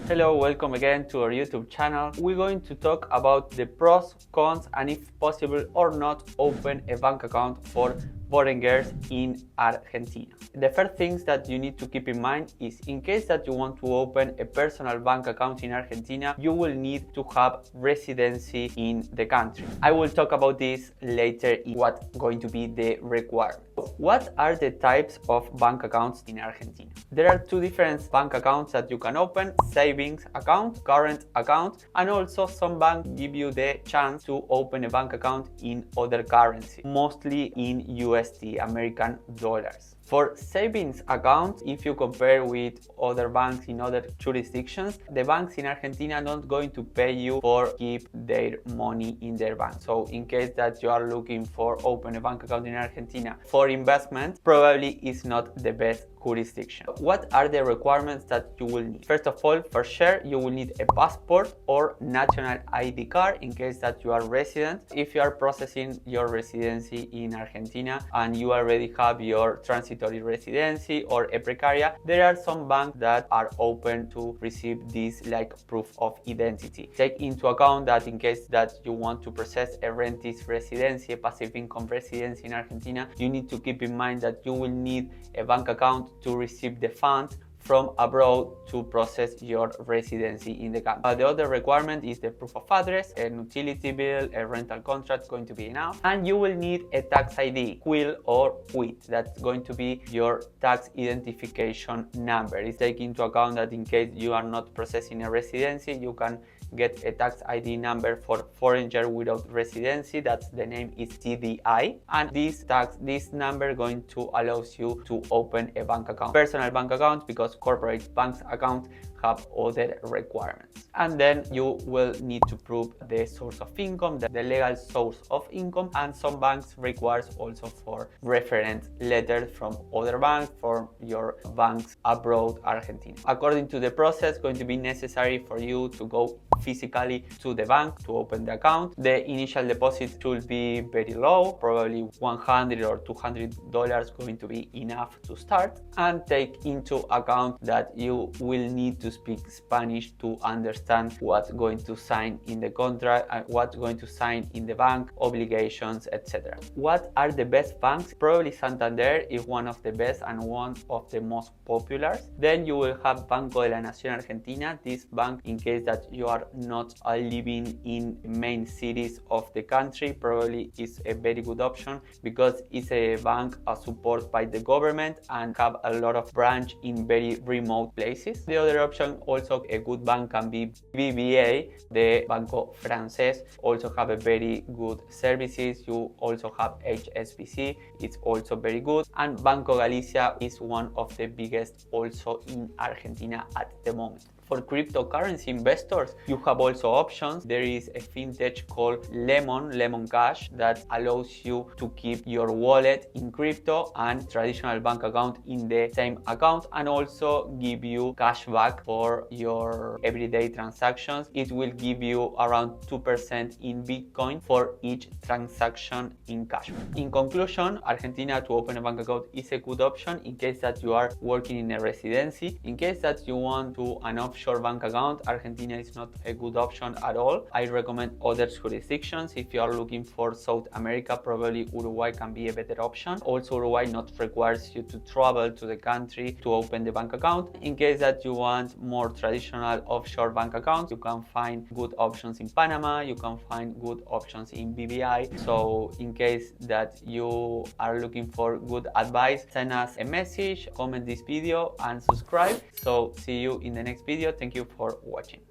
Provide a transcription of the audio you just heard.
Hello, welcome again to our YouTube channel. We're going to talk about the pros, cons, and if possible or not open a bank account for foreigners in Argentina. The first things that you need to keep in mind is in case that you want to open a personal bank account in Argentina, you will need to have residency in the country. I will talk about this later in what's going to be the requirement. What are the types of bank accounts in Argentina? There are two different bank accounts that you can open: savings account, current account, and also some banks give you the chance to open a bank account in other currency, mostly in USD, American dollars. For savings accounts, if you compare with other banks in other jurisdictions, the banks in Argentina are not going to pay you for keep their money in their bank. So in case that you are looking for open a bank account in Argentina for investment, probably is not the best jurisdiction. What are the requirements that you will need? First of all, for sure, you will need a passport or national ID card in case that you are resident. If you are processing your residency in Argentina and you already have your transitory residency or a precaria, there are some banks that are open to receive this like proof of identity. Take into account that in case that you want to process a rentis residency, a passive income residency in Argentina, you need to keep in mind that you will need a bank account to receive the funds from abroad to process your residency in the country. The other requirement is the proof of address, an utility bill, a rental contract going to be enough, and you will need a tax ID, QUIL or QUIT. That's going to be your tax identification number. It's taking into account that in case you are not processing a residency, you can get a tax ID number for foreigner without residency. That's the name is TDI, and this number going to allows you to open a bank account, personal bank account, because corporate bank account have other requirements. And then you will need to prove the source of income, the legal source of income, and some banks requires also for reference letters from other banks for your banks abroad Argentina. According to the process, going to be necessary for you to go physically to the bank to open the account. The initial deposit should be very low, probably $100 or $200 going to be enough to start, and take into account that you will need to speak Spanish to understand what's going to sign in the contract and what's going to sign in the bank, obligations, etc. What are the best banks? Probably Santander is one of the best and one of the most popular. Then you will have Banco de la Nación Argentina. This bank, in case that you are not living in main cities of the country, probably is a very good option because it's a bank supported by the government and have a lot of branch in very remote places. The other option, also a good bank, can be BBVA, the Banco Francés, also have a very good services. You also have HSBC, it's also very good, and Banco Galicia is one of the biggest also in Argentina at the moment. For cryptocurrency investors, you have also options. There is a fintech called Lemon Cash that allows you to keep your wallet in crypto and traditional bank account in the same account, and also give you cash back for your everyday transactions. It will give you around 2% in Bitcoin for each transaction in cash. In conclusion, Argentina to open a bank account is a good option in case that you are working in a residency. In case that you want to an offshore bank account, Argentina is not a good option at all. I recommend other jurisdictions. If you are looking for South America, probably Uruguay can be a better option. Also, Uruguay not requires you to travel to the country to open the bank account. In case that you want more traditional offshore bank accounts, you can find good options in Panama, you can find good options in BVI. So in case that you are looking for good advice, send us a message, comment this video and subscribe. So see you in the next video. Thank you for watching.